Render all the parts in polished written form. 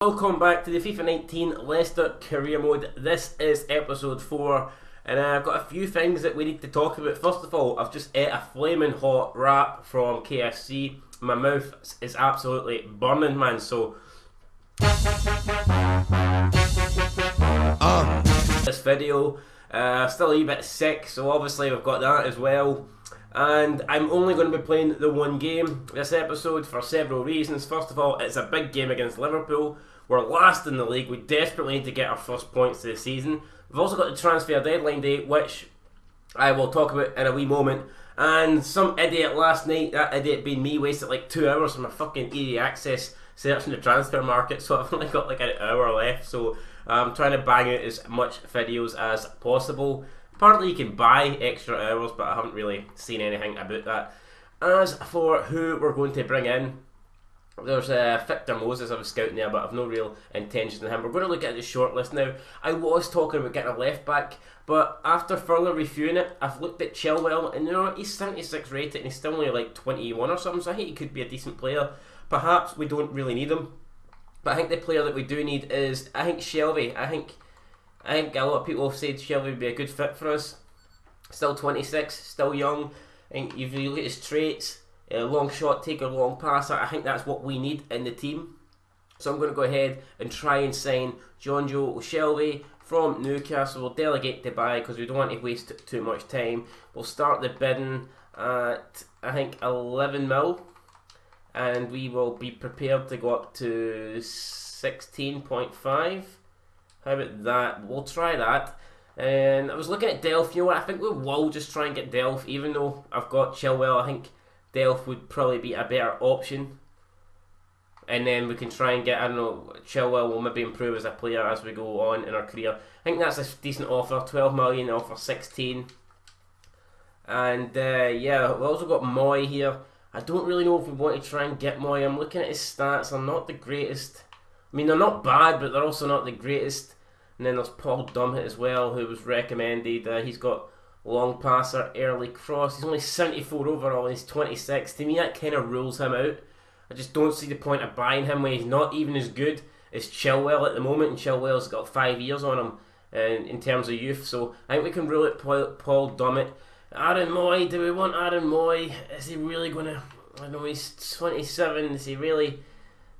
Welcome back to the FIFA 19 Leicester Career Mode. This is episode 4 and I've got a few things that we need to talk about. First of all, I've just ate a flaming hot wrap from KFC. My mouth is absolutely burning, man, so this video, still a wee bit sick, so obviously we've got that as well. And I'm only going to be playing the one game this episode for several reasons. First of all, it's a big game against Liverpool. We're last in the league. We desperately need to get our first points this season. We've also got the transfer deadline day, which I will talk about in a wee moment. And some idiot last night, that idiot being me, wasted like 2 hours on my fucking easy access searching the transfer market. So I've only got like an hour left. So I'm trying to bang out as much videos as possible. Apparently you can buy extra hours, but I haven't really seen anything about that. As for who we're going to bring in, there's Victor Moses. I was scouting there, but I've no real intention in him. We're going to look at the shortlist now. I was talking about getting a left back, but after further reviewing it, I've looked at Chilwell, and you know, he's 76 rated and he's still only like 21 or something, so I think he could be a decent player. Perhaps we don't really need him, but I think the player that we do need is, I think, Shelvey. I think a lot of people have said Shelvey would be a good fit for us. Still 26, still young. I think if you look at his traits, long shot taker, long passer, I think that's what we need in the team. So I'm going to go ahead and try and sign Jonjo Shelvey from Newcastle. We'll delegate to buy because we don't want to waste too much time. We'll start the bidding at, I think, 11 mil. And we will be prepared to go up to 16.5. How about that? We'll try that. And I was looking at Delph. You know what? I think we will just try and get Delph. Even though I've got Chilwell, I think Delph would probably be a better option. And then we can try and get, I don't know, Chilwell will maybe improve as a player as we go on in our career. I think that's a decent offer. 12 million offer 16. And yeah, we've also got Moy here. I don't really know if we want to try and get Moy. I'm looking at his stats. They're not the greatest. I mean, they're not bad, but they're also not the greatest. And then there's Paul Dummett as well, who was recommended. He's got long passer, early cross. He's only 74 overall and he's 26. To me, that kind of rules him out. I just don't see the point of buying him when he's not even as good as Chilwell at the moment. And Chilwell's got 5 years on him in terms of youth. So I think we can rule it Paul Dummett. Aaron Moy, do we want Aaron Moy? Is he really going to... I know he's 27. Is he really...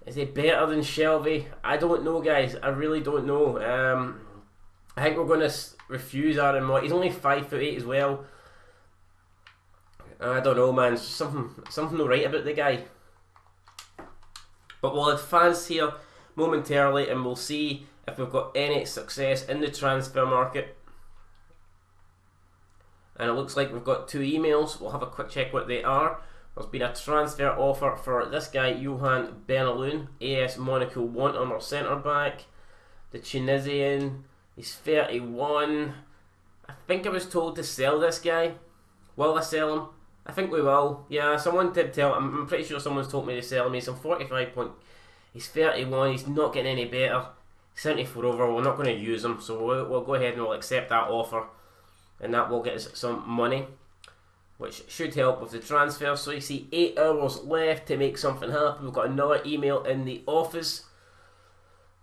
Is he better than Shelvey? I don't know, guys. I really don't know. I think we're going to refuse Aaron Moy. He's only 5'8" as well. I don't know, man. Something not right about the guy. But we'll advance here momentarily and we'll see if we've got any success in the transfer market. And it looks like we've got 2 emails. We'll have a quick check what they are. There's been a transfer offer for this guy, Johan Bernaloon. AS Monaco want him, our centre back. The Tunisian, he's 31. I think I was told to sell this guy. Will I sell him? I think we will. Yeah, someone did tell. I'm pretty sure someone's told me to sell him. He's on 45 point. He's 31. He's not getting any better. 74 over. We're not going to use him, so we'll go ahead and we'll accept that offer, and that will get us some money, which should help with the transfer. So you see 8 hours left to make something happen. We've got another email in the office.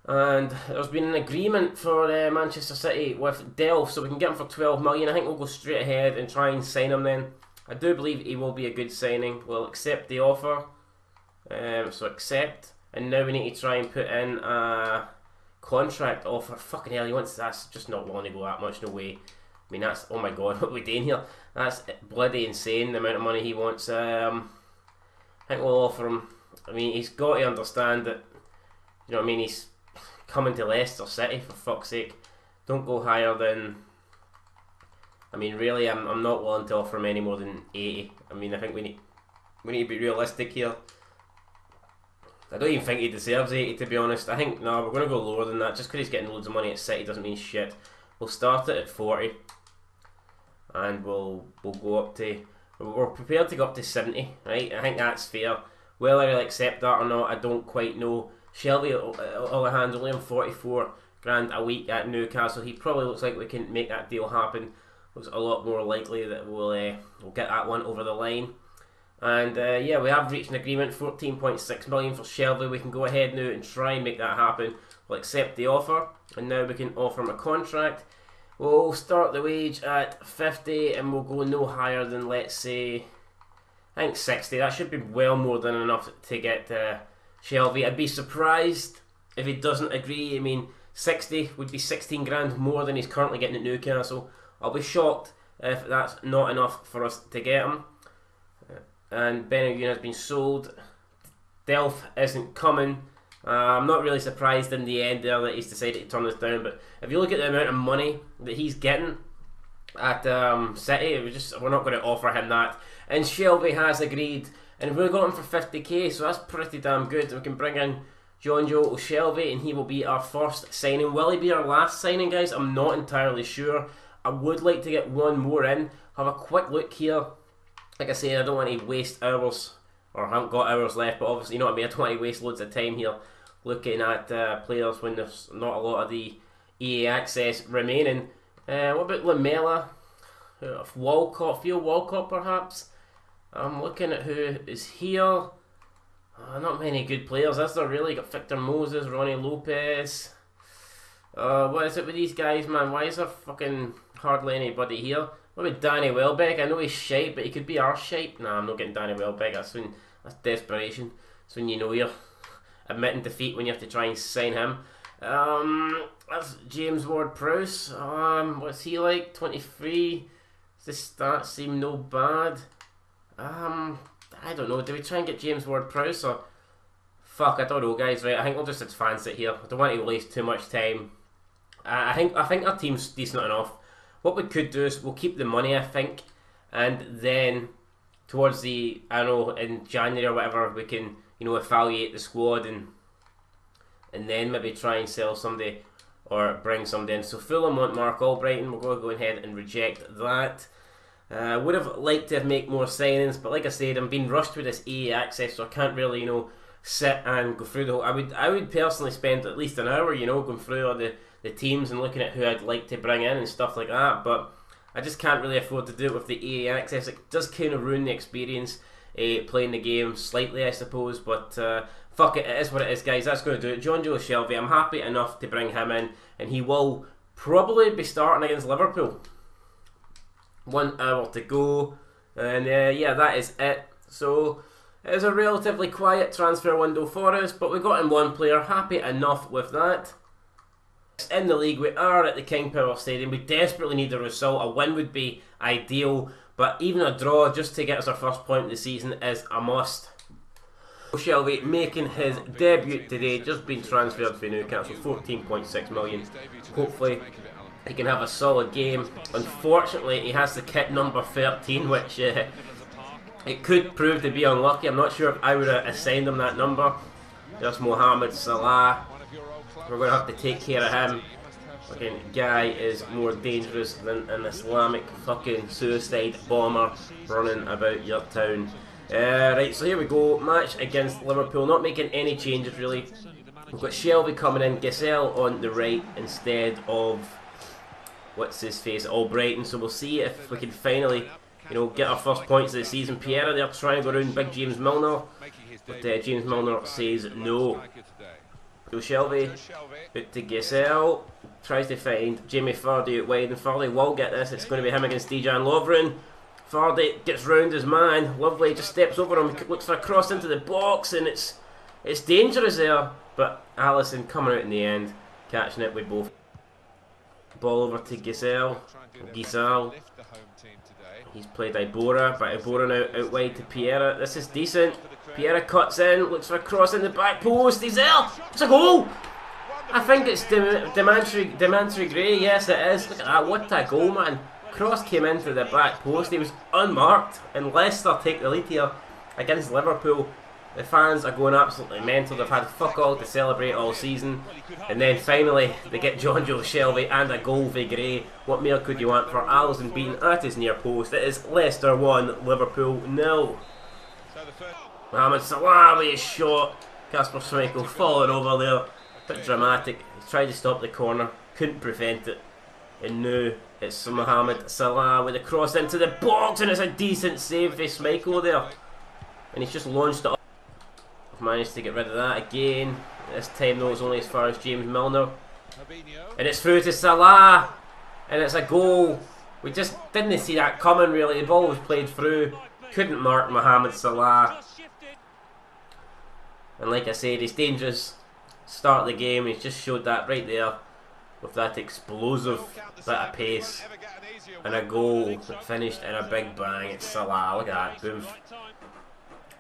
And there's been an agreement for Manchester City with Delph, so we can get him for 12 million. I think we'll go straight ahead and try and sign him then. I do believe he will be a good signing. We'll accept the offer. So accept. And now we need to try and put in a contract offer. Fucking hell, he wants... That's just not long to go that much, no way. I mean, that's... Oh my god, what are we doing here? That's bloody insane, the amount of money he wants. I think we'll offer him... I mean, he's got to understand that... You know what I mean? He's coming to Leicester City, for fuck's sake. Don't go higher than... I mean, really, I'm not willing to offer him any more than 80. I mean, I think we need to be realistic here. I don't even think he deserves 80, to be honest. I think, no, we're going to go lower than that. Just because he's getting loads of money at City doesn't mean shit. We'll start it at 40. And we'll go up to... We're prepared to go up to 70, right? I think that's fair. Whether I'll accept that or not, I don't quite know. Shelvey Alejandro only on 44 grand a week at Newcastle. He probably looks like we can make that deal happen. Looks a lot more likely that we'll get that one over the line. And yeah, we have reached an agreement, 14.6 million for Shelby. We can go ahead now and try and make that happen. We'll accept the offer, and now we can offer him a contract. We'll start the wage at 50, and we'll go no higher than, let's say, I think 60. That should be well more than enough to get Shelby. I'd be surprised if he doesn't agree. I mean, 60 would be 16 grand more than he's currently getting at Newcastle. I'll be shocked if that's not enough for us to get him. And Benayoun has been sold. Delph isn't coming. I'm not really surprised in the end there that he's decided to turn this down, but if you look at the amount of money that he's getting at City, we're not going to offer him that. And Shelby has agreed, and we got him for 50k, so that's pretty damn good. We can bring in Jonjo Shelby, and he will be our first signing. Will he be our last signing, guys? I'm not entirely sure. I would like to get one more in. Have a quick look here. Like I say, I don't want to waste hours, or I haven't got hours left, but obviously, you know what I mean, I don't want to waste loads of time here looking at players when there's not a lot of the EA access remaining. What about Lamela? Walcott, Theo Walcott perhaps? I'm looking at who is here. Not many good players, is there really? Got Victor Moses, Ronnie Lopez. What is it with these guys, man? Why is there fucking hardly anybody here? What about Danny Welbeck? I know he's shite, but he could be our shite. Nah, I'm not getting Danny Welbeck. That's desperation. That's when you know you're admitting defeat, when you have to try and sign him. That's James Ward-Prowse. What's he like? 23. Does the stats seem no bad? I don't know. Do we try and get James Ward-Prowse or fuck? I don't know, guys. Right, I think we'll just advance it here. I don't want to waste too much time. I think our team's decent enough. What we could do is we'll keep the money, I think, and then towards the, I don't know, in January or whatever, we can, you know, evaluate the squad and then maybe try and sell somebody or bring somebody in. So Fulham want Mark Albrighton. We're going to go ahead and reject that. Would have liked to make more signings, but like I said, I'm being rushed with this EA access, so I can't really, you know, sit and go through the whole. I would personally spend at least an hour, you know, going through all the teams and looking at who I'd like to bring in and stuff like that, but I just can't really afford to do it with the EA access. It does kind of ruin the experience playing the game slightly, I suppose, but fuck it, it is what it is, guys. That's going to do it. Jonjo Shelby, I'm happy enough to bring him in, and he will probably be starting against Liverpool. 1 hour to go, and yeah, that is it. So it was a relatively quiet transfer window for us, but we got in one player. Happy enough with that. In the league, we are at the King Power Stadium. We desperately need a result. A win would be ideal, but even a draw just to get us our first point of the season is a must. Shelby making his debut today, just been transferred for Newcastle, 14.6 million. Hopefully he can have a solid game. Unfortunately, he has the kit number 13, which it could prove to be unlucky. I'm not sure if I would have assigned him that number. There's Mohamed Salah. We're going to have to take care of him. Fucking guy is more dangerous than an Islamic fucking suicide bomber running about your town. Right, so here we go. Match against Liverpool. Not making any changes really. We've got Shelby coming in, Gissell on the right instead of what's his face, Albrighton. So we'll see if we can finally, you know, get our first points of the season. Pierre, they're trying to go around big James Milner, but James Milner says no. So Shelby, out to Gissell, tries to find Jamie Vardy out wide, and Vardy will get this. It's going to be him against Dejan Lovren. Vardy gets round his man, Lovely just steps over him, looks for a cross into the box, and it's dangerous there, but Alisson coming out in the end, catching it with both. Ball over to Gissell. He's played Ibora, but Ibora now out wide to Pierre. This is decent. Pierre cuts in, looks for a cross in the back post. He's there. It's a goal. I think it's Demantry Gray. Yes, it is. Look at that. What a goal, man. Cross came into the back post. He was unmarked, and Leicester take the lead here against Liverpool. The fans are going absolutely mental. They've had fuck all to celebrate all season, and then finally they get Jonjo Shelby and a goal for Gray. What more could you want for Alisson beaten at his near post? It is Leicester 1, Liverpool 0. Mohamed Salah with his shot. Kasper Schmeichel falling over there. Bit dramatic. He tried to stop the corner, couldn't prevent it. And now it's Mohamed Salah with a cross into the box, and it's a decent save for Schmeichel there. and he's just launched it up. I've managed to get rid of that again. This time though it's only as far as James Milner. And it's through to Salah. And it's a goal. We just didn't see that coming really. The ball was played through. Couldn't mark Mohamed Salah. And like I said, he's dangerous. Start of the game, he's just showed that right there. With that explosive bit of pace. And a goal that finished in a big bang. It's Salah. Look at that. Boom.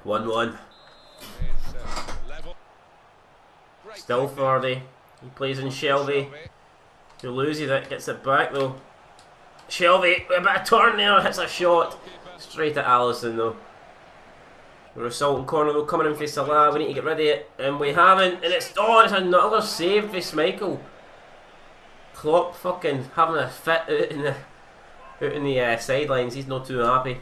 1-1. Still Vardy. He plays in Shelby. He loses it, gets it back though. Shelby with a bit of turn there, hits a shot. Straight at Alisson though. We're assaulting corner though, coming in for Salah. We need to get rid of it, and we haven't. And it's another save for Schmeichel. Klopp fucking having a fit out in the sidelines. He's not too happy.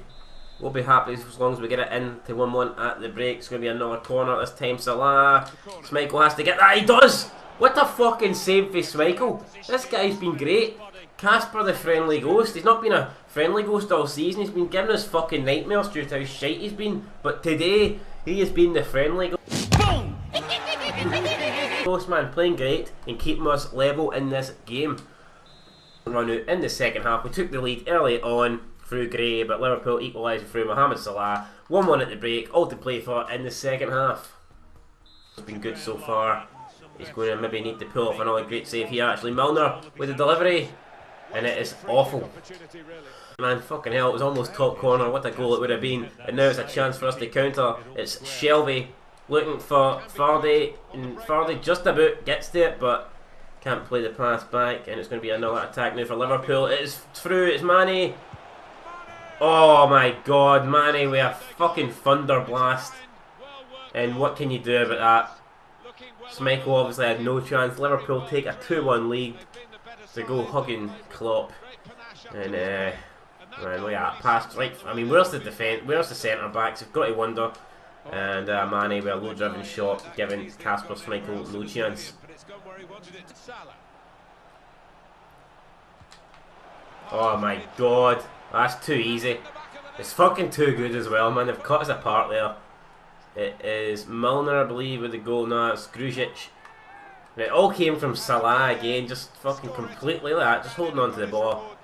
We'll be happy as long as we get it in to 1-1 at the break. It's going to be another corner this time. Salah. Schmeichel has to get that. He does! What a fucking save for Schmeichel. This guy's been great. Casper the friendly ghost. He's not been a friendly ghost all season. He's been giving us fucking nightmares due to how shite he's been. But today, he has been the friendly ghost. Boom! Ghost man, playing great and keeping us level in this game. Run out in the second half. We took the lead early on through Gray, but Liverpool equalised through Mohamed Salah. 1-1 at the break, all to play for in the second half. It's been good so far. He's going to maybe need to pull off another great save here actually. Milner with the delivery, and it is awful. Man, fucking hell, it was almost top corner. What a goal it would have been. And now it's a chance for us to counter. It's Shelby looking for Vardy, and Vardy just about gets to it, but can't play the pass back, and it's going to be another attack now for Liverpool. It is through, it's Mane. Oh my god, Mane with a fucking thunder blast. And what can you do about that? Schmeichel obviously had no chance. Liverpool take a 2-1 lead to go hugging Klopp. And man, look at that pass right. I mean, where's the defence? Where's the centre backs? You've got to wonder. And Mane with a low driven shot, giving Casper Schmeichel no chance. Oh my god, that's too easy. It's fucking too good as well, man. They've cut us apart there. It is Milner, I believe, with the goal. No, it's Grujic. And it all came from Salah again, just fucking completely like that, just holding on to the ball.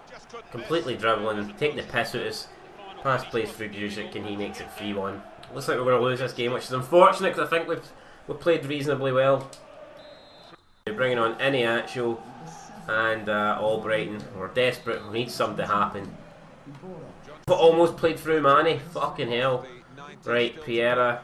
Completely dribbling, taking the piss out of us. Pass plays through Grujic and he makes it 3-1. Looks like we're going to lose this game, which is unfortunate because I think we've played reasonably well. We're bringing on Iniacho and Albrighton. We're desperate, we need something to happen. But almost played through Mane, fucking hell. Right, Piera.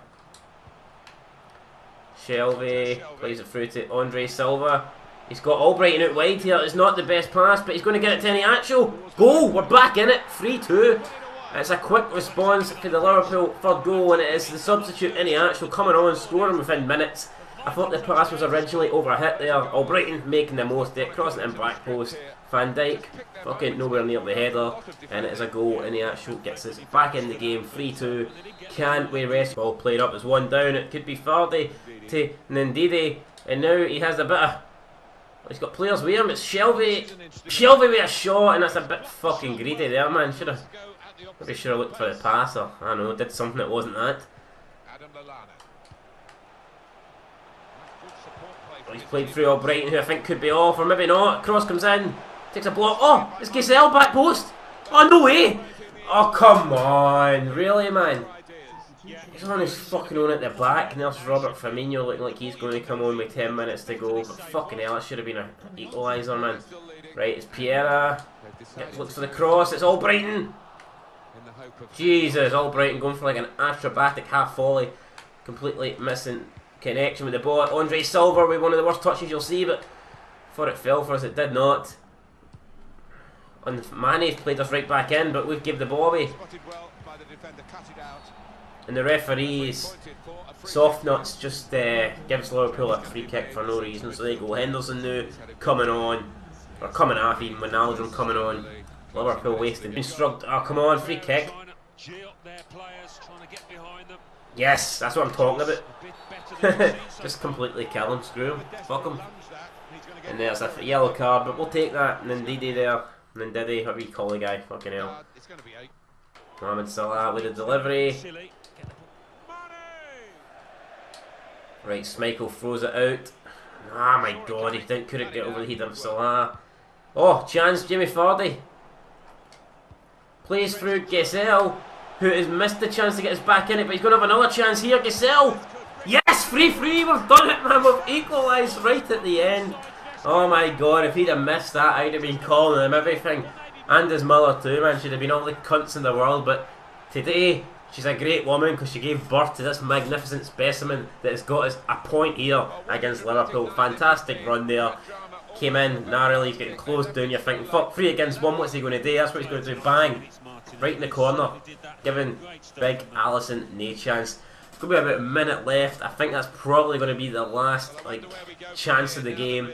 Shelby plays it through to Andre Silva. He's got Albrighton out wide here. It's not the best pass, but he's going to get it to Iniacho. Goal! We're back in it. 3-2. It's a quick response to the Liverpool third goal, and it is the substitute Iniacho coming on, scoring within minutes. I thought the pass was originally overhit there. Albrighton making the most of it, crossing it in back post. Van Dijk fucking nowhere near the header, and it is a goal. Iniacho gets us back in the game. 3-2. Can't we rest? Ball played up as one down. It could be Vardy to Ndidi, and now he has a bit of. He's got players with him. It's Shelby. Shelby with a shot, and that's a bit fucking greedy there, man. Maybe should have looked for the pass, or I don't know, did something that wasn't that. Oh, he's played through Albrighton, who I think could be off, or maybe not. Cross comes in, takes a block. Oh, it's Gazelle back post. Oh, no way. Oh, come on. Really, man? He's on his fucking own at the back. And there's Robert Firmino looking like he's going to come on with 10 minutes to go. But fucking hell, that should have been an equaliser, man. Right, it's Piera. Looks for the cross. It's Albrighton. Jesus, Albrighton going for like an acrobatic half volley. Completely missing connection with the ball. Andre Silva with one of the worst touches you'll see, but thought it fell for us, it did not. And Mane's played us right back in, but we've given the ball away. And the referees, soft nuts, just gives Liverpool a free kick for no reason. So there you go, Henderson now coming on, or coming off even, Wijnaldum coming on. Liverpool wasting. Oh, come on, free kick. Yes, that's what I'm talking about. Just completely kill him, screw him, fuck him. And there's a yellow card, but we'll take that. And then Ndidi there, and then Diddy, how do you call the guy? Fucking hell. Mohamed Salah with the delivery. Right, Schmeichel throws it out. Ah, my God, he couldn't get over the heat of Salah. Oh, chance, Jamie Vardy. Plays through Gessel, who has missed the chance to get us back in it, but he's going to have another chance here. Gessel! Yes, 3-3, we've done it, man. We've equalised right at the end. Oh my God, if he'd have missed that, I'd have been calling him everything. And his mother too, man. She'd have been all the cunts in the world, but today, she's a great woman because she gave birth to this magnificent specimen that has got us a point here against Liverpool. Fantastic run there. Came in narrowly, he's getting closed down. You're thinking, fuck, 3 against 1, what's he going to do? That's what he's going to do. Bang! Right in the corner. Giving big Alisson no chance. It's going to be about a minute left. I think that's probably going to be the last chance of the game.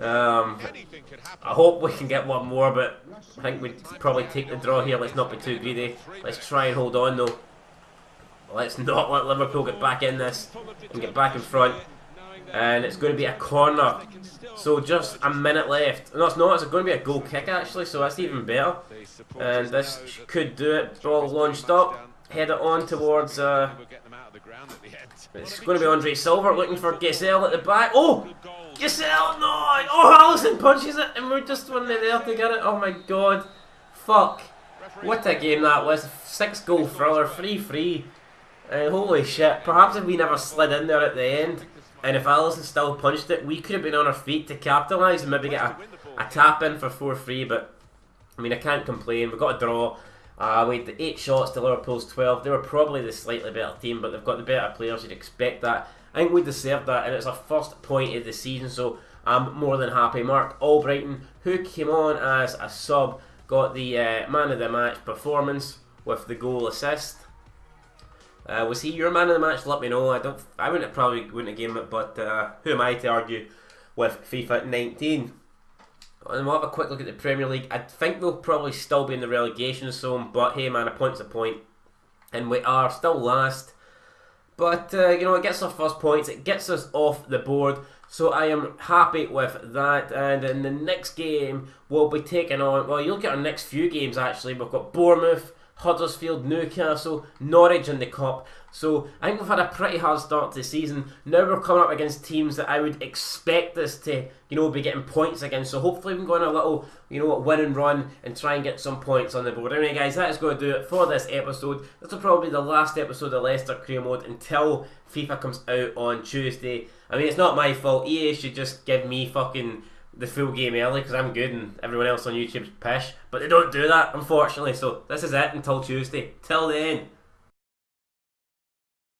I hope we can get one more, but I think we'd probably take the draw here. Let's not be too greedy. Let's try and hold on though. Let's not let Liverpool get back in this and get back in front. And it's going to be a corner. So just a minute left. No, it's not. It's going to be a goal kick actually, so that's even better. And this could do it. Ball launched up. Head it on towards... it's going to be Andre Silva looking for Gessel at the back. Oh! Gessel! No! Oh, Alisson punches it and we're just there to get it. Oh my God. Fuck. What a game that was. 6-goal thriller. 3-3. Holy shit. Perhaps if we never slid in there at the end, and if Alisson still punched it, we could have been on our feet to capitalise and maybe get a tap in for 4-3, but I mean, I can't complain. We've got a draw. We had the 8 shots to Liverpool's 12. They were probably the slightly better team, but they've got the better players. You'd expect that. I think we deserved that, and it's our first point of the season, so I'm more than happy. Mark Albrighton, who came on as a sub, got the man of the match performance with the goal assist. Was he your man of the match? Let me know. I probably wouldn't have given it, but who am I to argue with FIFA 19? And we'll have a quick look at the Premier League. I think we'll probably still be in the relegation zone, but hey man, a point's a point. And we are still last. But, you know, it gets our first points. It gets us off the board. So I am happy with that. And in the next game, we'll be taking on... Well, you look at our next few games, actually. We've got Bournemouth, Huddersfield, Newcastle, Norwich in the Cup. So I think we've had a pretty hard start to the season. Now we're coming up against teams that I would expect us to, you know, be getting points against. So hopefully we can go on a little, you know, win and run and try and get some points on the board. Anyway guys, that is going to do it for this episode. This will probably be the last episode of Leicester Career Mode until FIFA comes out on Tuesday. I mean, it's not my fault. EA should just give me fucking the full game early because I'm good and everyone else on YouTube's pish. But they don't do that, unfortunately. So this is it until Tuesday. Till then.